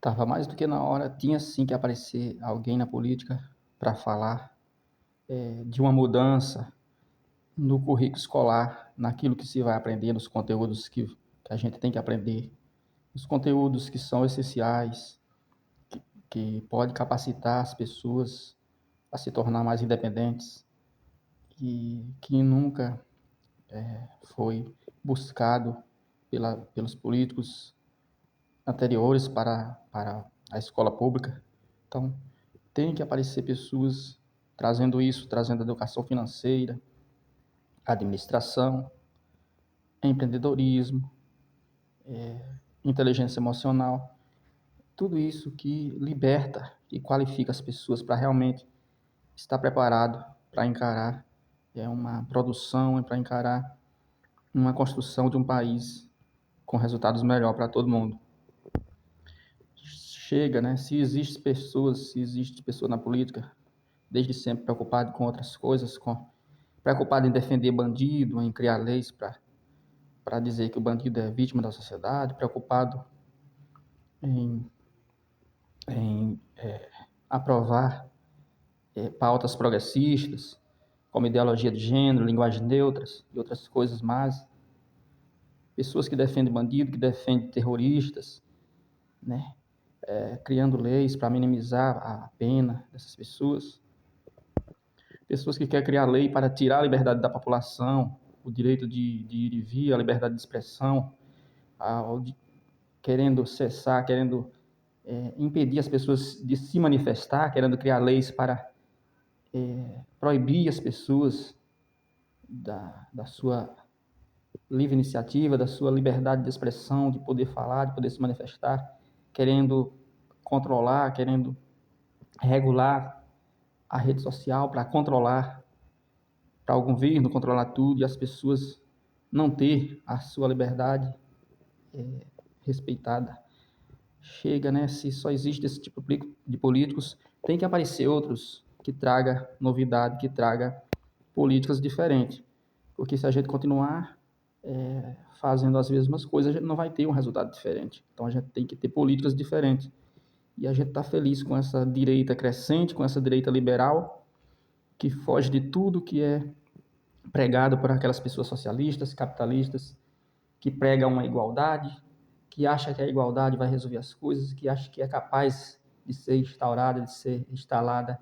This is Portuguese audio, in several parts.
Tava mais do que na hora, tinha sim que aparecer alguém na política para falar de uma mudança no currículo escolar, naquilo que se vai aprender, nos conteúdos que a gente tem que aprender, os conteúdos que são essenciais, que pode capacitar as pessoas a se tornar mais independentes e que nunca foi buscado pelos políticos anteriores para a escola pública. Então, tem que aparecer pessoas trazendo isso, trazendo educação financeira, administração, empreendedorismo, inteligência emocional, tudo isso que liberta e qualifica as pessoas para realmente estar preparado para encarar uma produção e para encarar uma construção de um país com resultados melhores para todo mundo. Chega, né? Se existe pessoa na política, desde sempre preocupado com outras coisas, preocupado em defender bandido, em criar leis para dizer que o bandido é vítima da sociedade, preocupado em, em aprovar pautas progressistas, como ideologia de gênero, linguagem neutras e outras coisas mais. Pessoas que defendem bandido, que defendem terroristas, né? Criando leis para minimizar a pena dessas pessoas. Pessoas que querem criar lei para tirar a liberdade da população, o direito de ir e vir, a liberdade de expressão, querendo cessar, querendo impedir as pessoas de se manifestar, querendo criar leis para proibir as pessoas da sua livre iniciativa, da sua liberdade de expressão, de poder falar, de poder se manifestar, querendo controlar, querendo regular a rede social para controlar, para o governo controlar tudo e as pessoas não ter a sua liberdade respeitada. Chega, né? Se só existe esse tipo de políticos, tem que aparecer outros que traga novidade, que traga políticas diferentes. Porque se a gente continuar fazendo as mesmas coisas, a gente não vai ter um resultado diferente. Então a gente tem que ter políticas diferentes. E a gente está feliz com essa direita crescente, com essa direita liberal, que foge de tudo que é pregado por aquelas pessoas socialistas, capitalistas, que pregam uma igualdade, que acha que a igualdade vai resolver as coisas, que acha que é capaz de ser instaurada, de ser instalada,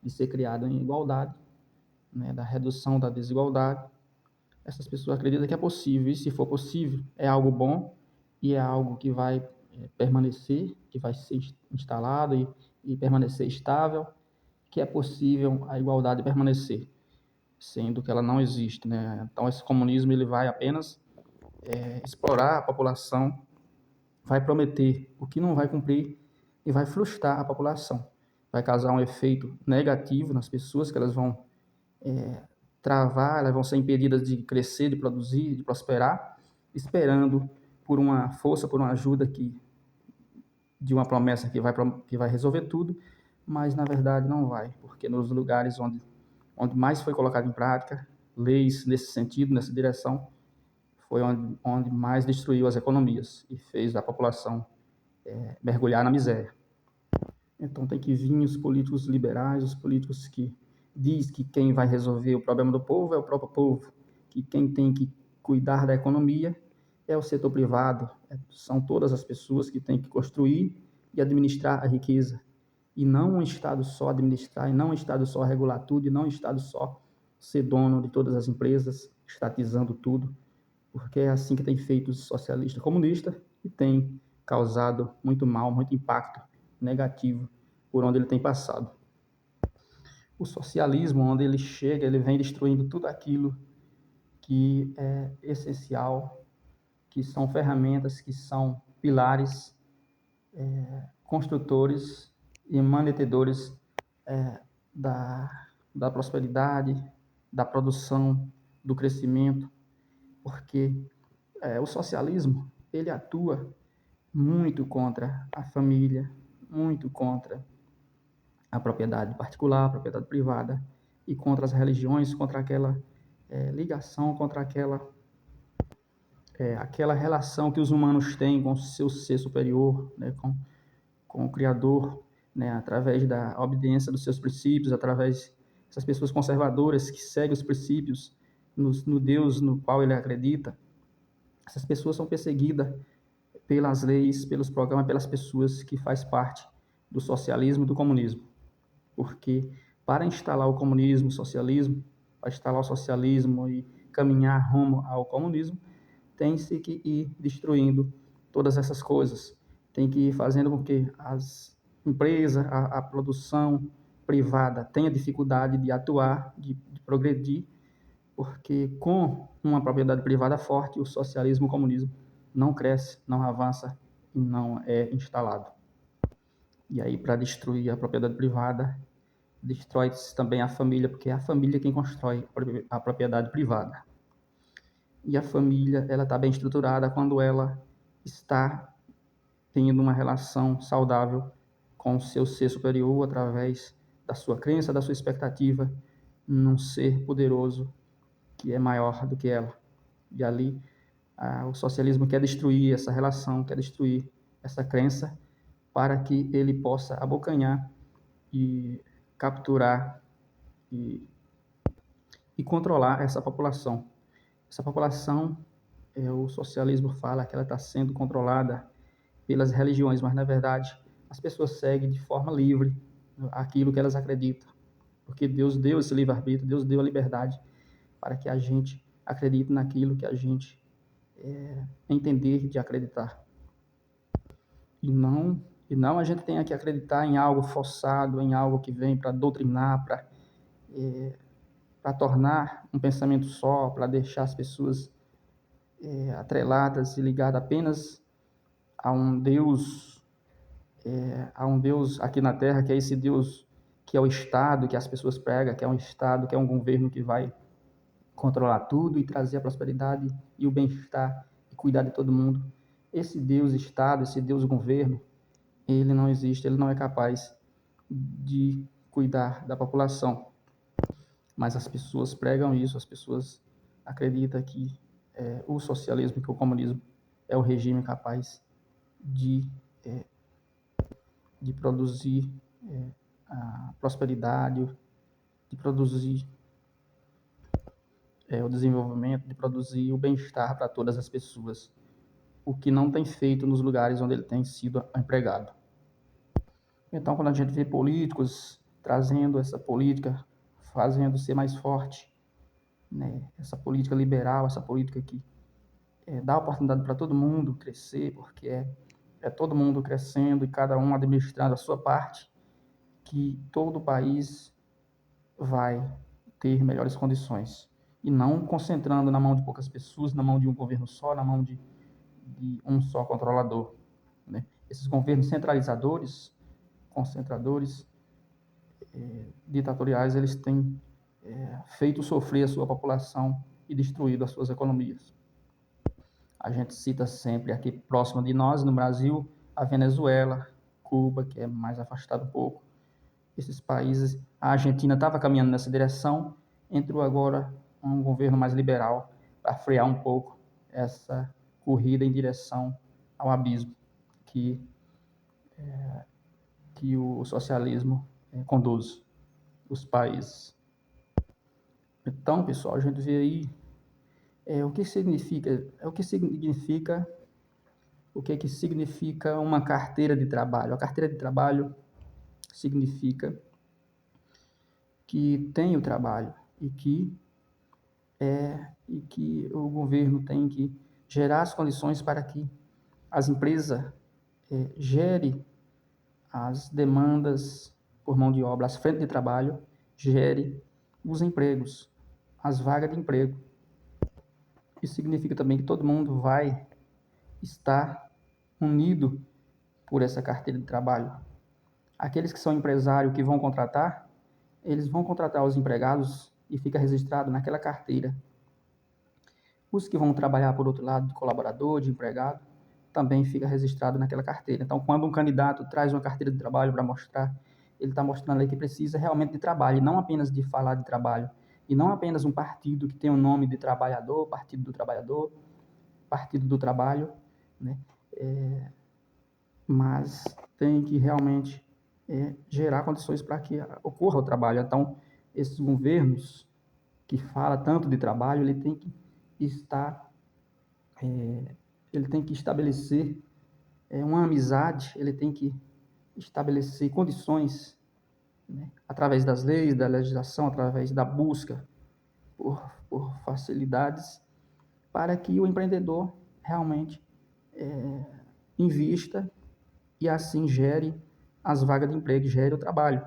de ser criada em igualdade, né, da redução da desigualdade. Essas pessoas acreditam que é possível, e se for possível, é algo bom e é algo que vai permanecer, que vai ser instalado e permanecer estável, que é possível a igualdade permanecer, sendo que ela não existe, né? Então esse comunismo ele vai apenas explorar a população, vai prometer o que não vai cumprir e vai frustrar a população. Vai causar um efeito negativo nas pessoas, que elas vão travar, elas vão ser impedidas de crescer, de produzir, de prosperar, esperando por uma força, por uma ajuda de uma promessa que vai resolver tudo, mas na verdade não vai, porque nos lugares onde mais foi colocado em prática leis nesse sentido, nessa direção, foi onde mais destruiu as economias e fez a população mergulhar na miséria. Então tem que vir os políticos liberais, os políticos que diz que quem vai resolver o problema do povo é o próprio povo, que quem tem que cuidar da economia é o setor privado, são todas as pessoas que têm que construir e administrar a riqueza, e não um Estado só administrar, e não um Estado só regular tudo, e não um Estado só ser dono de todas as empresas, estatizando tudo, porque é assim que tem feito os socialistas comunistas e tem causado muito mal, muito impacto negativo por onde ele tem passado. O socialismo, onde ele chega, ele vem destruindo tudo aquilo que é essencial, que são ferramentas, que são pilares, construtores e mantenedores da prosperidade, da produção, do crescimento, porque o socialismo ele atua muito contra a família, muito contra a propriedade particular, a propriedade privada, e contra as religiões, contra aquela ligação, contra aquela relação que os humanos têm com o seu ser superior, né, com o Criador, né, através da obediência dos seus princípios, através dessas pessoas conservadoras que seguem os princípios no Deus no qual ele acredita. Essas pessoas são perseguidas pelas leis, pelos programas, pelas pessoas que faz parte do socialismo e do comunismo. Porque para instalar o comunismo, o socialismo, para instalar o socialismo e caminhar rumo ao comunismo, tem-se que ir destruindo todas essas coisas. Tem que ir fazendo com que as empresas, a produção privada tenha dificuldade de atuar, de progredir, porque com uma propriedade privada forte, o socialismo e o comunismo não cresce, não avança e não é instalado. E aí, para destruir a propriedade privada, destrói também a família, porque é a família quem constrói a propriedade privada. E a família, ela está bem estruturada quando ela está tendo uma relação saudável com o seu ser superior através da sua crença, da sua expectativa num ser poderoso que é maior do que ela. E ali, o socialismo quer destruir essa relação, quer destruir essa crença para que ele possa abocanhar e capturar e, e controlar essa população. Essa população, o socialismo fala que ela está sendo controlada pelas religiões, mas na verdade as pessoas seguem de forma livre aquilo que elas acreditam, porque Deus deu esse livre-arbítrio, Deus deu a liberdade para que a gente acredite naquilo que a gente entender de acreditar. E não a gente tenha que acreditar em algo forçado, em algo que vem para doutrinar, para tornar um pensamento só, para deixar as pessoas atreladas e ligadas apenas a um Deus, a um Deus aqui na Terra, que é esse Deus que é o Estado, que as pessoas pregam, que é um Estado, que é um governo que vai controlar tudo e trazer a prosperidade e o bem-estar e cuidar de todo mundo. Esse Deus Estado, esse Deus governo, ele não existe, ele não é capaz de cuidar da população. Mas as pessoas pregam isso, as pessoas acreditam que o socialismo, que o comunismo é o regime capaz de, é, de produzir a prosperidade, de produzir o desenvolvimento, de produzir o bem-estar para todas as pessoas, o que não tem feito nos lugares onde ele tem sido empregado. Então, quando a gente vê políticos trazendo essa política, fazendo ser mais forte, né, essa política liberal, essa política que dá oportunidade para todo mundo crescer, porque é todo mundo crescendo e cada um administrando a sua parte, que todo o país vai ter melhores condições. E não concentrando na mão de poucas pessoas, na mão de um governo só, na mão de um só controlador. Né? Esses governos centralizadores, concentradores, ditatoriais, eles têm feito sofrer a sua população e destruído as suas economias. A gente cita sempre aqui próximo de nós, no Brasil, a Venezuela, Cuba, que é mais afastado um pouco. Esses países, a Argentina estava caminhando nessa direção, entrou agora um governo mais liberal para frear um pouco essa corrida em direção ao abismo que o socialismo conduz os países. Então, pessoal, a gente vê aí o que significa uma carteira de trabalho. A carteira de trabalho significa que tem o trabalho e que o governo tem que gerar as condições para que as empresas gere as demandas por mão de obra, as frentes de trabalho, gere os empregos, as vagas de emprego. Isso significa também que todo mundo vai estar unido por essa carteira de trabalho. Aqueles que são empresários que vão contratar, eles vão contratar os empregados e fica registrado naquela carteira. Os que vão trabalhar por outro lado, de colaborador, de empregado, também fica registrado naquela carteira. Então, quando um candidato traz uma carteira de trabalho para mostrar, ele está mostrando ali que precisa realmente de trabalho, e não apenas de falar de trabalho, e não apenas um partido que tem o nome de trabalhador, Partido do Trabalhador, Partido do Trabalho, né? Mas tem que realmente gerar condições para que ocorra o trabalho. Então, esses governos que fala tanto de trabalho, ele tem que estar, ele tem que estabelecer uma amizade, ele tem que estabelecer condições, né, através das leis, da legislação, através da busca por facilidades, para que o empreendedor realmente invista e assim gere as vagas de emprego, gere o trabalho.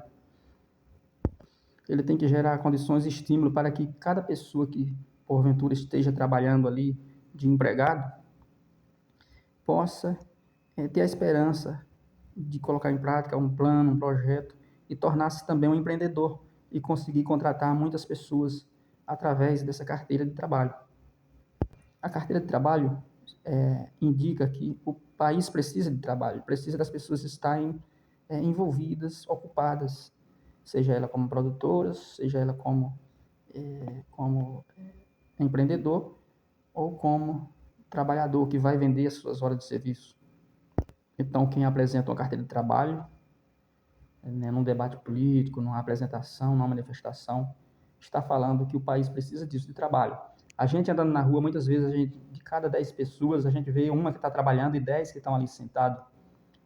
Ele tem que gerar condições e estímulo para que cada pessoa que porventura esteja trabalhando ali de empregado possa ter a esperança de colocar em prática um plano, um projeto e tornar-se também um empreendedor e conseguir contratar muitas pessoas através dessa carteira de trabalho. A carteira de trabalho indica que o país precisa de trabalho, precisa das pessoas estarem envolvidas, ocupadas, seja ela como produtoras, seja ela como empreendedor ou como trabalhador que vai vender as suas horas de serviço. Então, quem apresenta uma carteira de trabalho, né, num debate político, numa apresentação, numa manifestação, está falando que o país precisa disso, de trabalho. A gente andando na rua, muitas vezes, de cada 10 pessoas, a gente vê uma que está trabalhando e 10 que estão ali sentados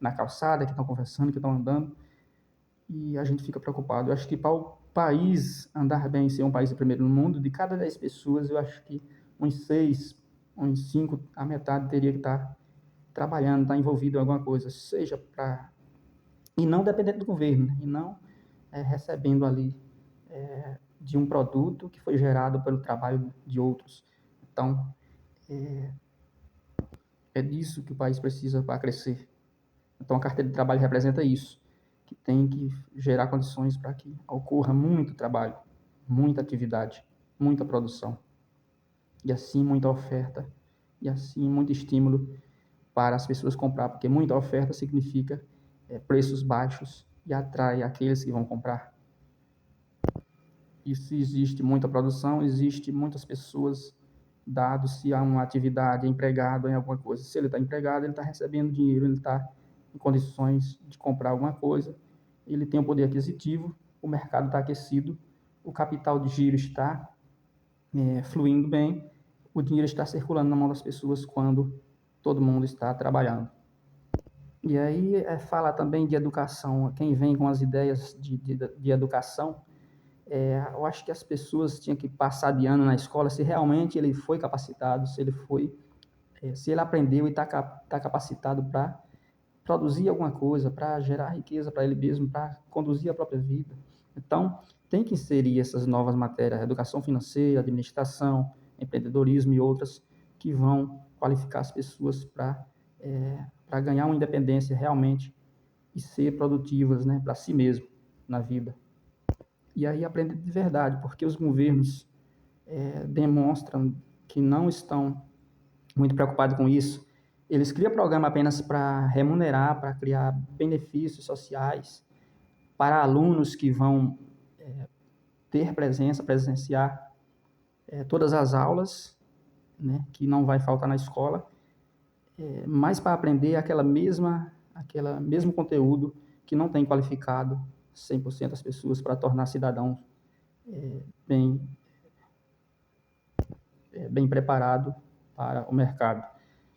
na calçada, que estão conversando, que estão andando, e a gente fica preocupado. Eu acho que para o país andar bem, ser um país de primeiro no mundo, de cada 10 pessoas, eu acho que uns 6, uns 5, a metade teria que estar trabalhando, estar envolvido em alguma coisa, seja para... E não dependendo do governo, né? E não recebendo ali de um produto que foi gerado pelo trabalho de outros. Então, é disso que o país precisa para crescer. Então, a carteira de trabalho representa isso, que tem que gerar condições para que ocorra muito trabalho, muita atividade, muita produção, e assim muita oferta, e assim muito estímulo para as pessoas comprar, porque muita oferta significa preços baixos e atrai aqueles que vão comprar. E se existe muita produção, existe muitas pessoas, dado se há uma atividade, empregado em alguma coisa. Se ele está empregado, ele está recebendo dinheiro, ele está em condições de comprar alguma coisa, ele tem um poder aquisitivo, o mercado está aquecido, o capital de giro está fluindo bem, o dinheiro está circulando na mão das pessoas quando todo mundo está trabalhando. E aí fala também de educação. Quem vem com as ideias de educação, eu acho que as pessoas tinham que passar de ano na escola se realmente ele foi capacitado, se ele foi, se ele aprendeu e está capacitado para produzir alguma coisa, para gerar riqueza para ele mesmo, para conduzir a própria vida. Então, tem que inserir essas novas matérias, educação financeira, administração, empreendedorismo e outras que vão qualificar as pessoas para ganhar uma independência realmente e ser produtivas, né, para si mesmo na vida. E aí aprender de verdade, porque os governos demonstram que não estão muito preocupados com isso. Eles criam programa apenas para remunerar, para criar benefícios sociais para alunos que vão ter presenciar todas as aulas, né, que não vai faltar na escola, mas para aprender aquela mesmo conteúdo que não tem qualificado 100% as pessoas para tornar cidadãos bem, bem preparados para o mercado.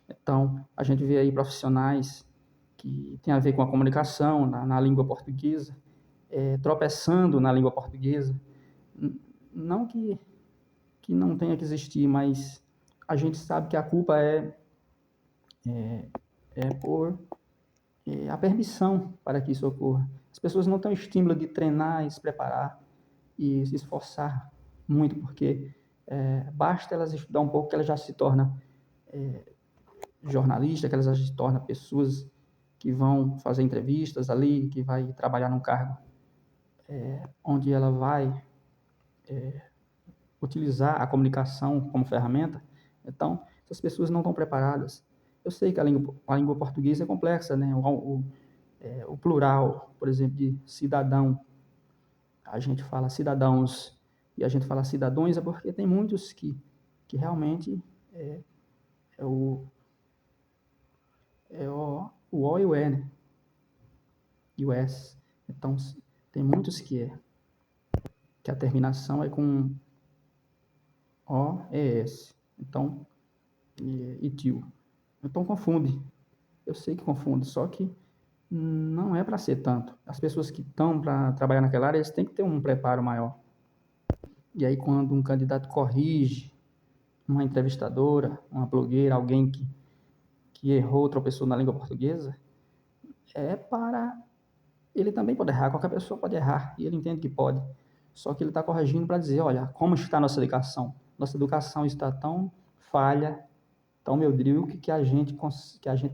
Então, a gente vê aí profissionais que têm a ver com a comunicação na língua portuguesa, tropeçando na língua portuguesa. Não que não tenha que existir, mas a gente sabe que a culpa por a permissão para que isso ocorra. As pessoas não têm o estímulo de treinar e se preparar e se esforçar muito, porque basta elas estudar um pouco que elas já se tornam jornalistas, que elas já se tornam pessoas que vão fazer entrevistas ali, que vai trabalhar num cargo onde ela vai utilizar a comunicação como ferramenta. Então, essas pessoas não estão preparadas. Eu sei que a língua portuguesa é complexa, né? O plural, por exemplo, de cidadão, a gente fala cidadãos e a gente fala cidadãos, é porque tem muitos que realmente é o O e o E, né? e o S. Então, tem muitos que a terminação é com OES. Então, etil. Então confunde. Eu sei que confunde, só que não é para ser tanto. As pessoas que estão para trabalhar naquela área, eles têm que ter um preparo maior. E aí, quando um candidato corrige uma entrevistadora, uma blogueira, alguém que errou, tropeçou na língua portuguesa, é para... Ele também pode errar, qualquer pessoa pode errar, e ele entende que pode. Só que ele está corrigindo para dizer, olha, como está a nossa educação? Nossa educação está tão falha, tão medíocre, que a gente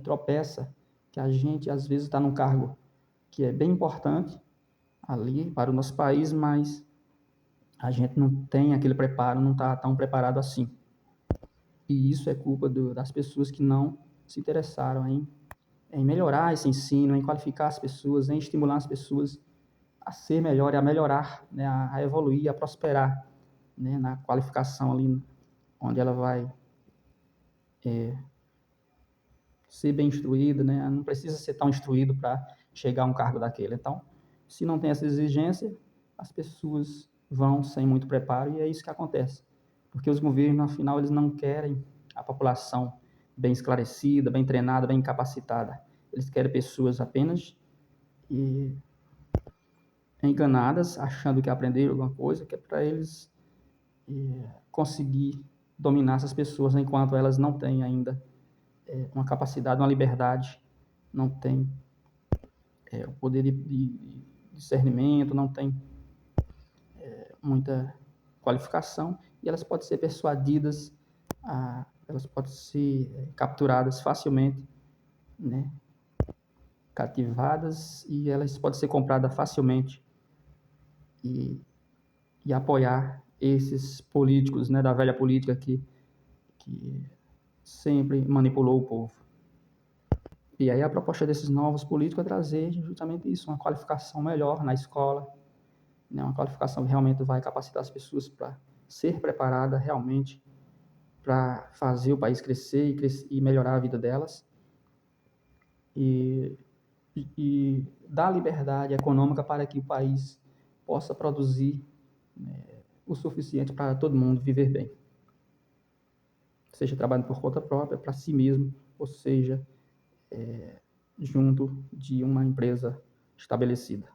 tropeça, que a gente às vezes está num cargo que é bem importante ali para o nosso país, mas a gente não tem aquele preparo, não está tão preparado assim. E isso é culpa das pessoas que não se interessaram em melhorar esse ensino, em qualificar as pessoas, em estimular as pessoas a ser melhor e a melhorar, né, a evoluir, a prosperar, né, na qualificação ali, onde ela vai ser bem instruída, né, não precisa ser tão instruído para chegar a um cargo daquele. Então, se não tem essa exigência, as pessoas vão sem muito preparo e é isso que acontece. Porque os governos, afinal, eles não querem a população bem esclarecida, bem treinada, bem capacitada. Eles querem pessoas apenas enganadas, achando que aprenderam alguma coisa, que é para eles conseguir dominar essas pessoas enquanto elas não têm ainda uma capacidade, uma liberdade, não têm o poder de discernimento, não têm muita qualificação e elas podem ser persuadidas, elas podem ser capturadas facilmente, né? Cativadas e elas podem ser compradas facilmente e, e apoiar esses políticos, né, da velha política que sempre manipulou o povo. E aí a proposta desses novos políticos é trazer justamente isso, uma qualificação melhor na escola, né, uma qualificação que realmente vai capacitar as pessoas para ser preparada realmente para fazer o país crescer e melhorar a vida delas e, e dar liberdade econômica para que o país possa produzir, né, o suficiente para todo mundo viver bem. Seja trabalhando por conta própria, para si mesmo, ou seja, junto de uma empresa estabelecida.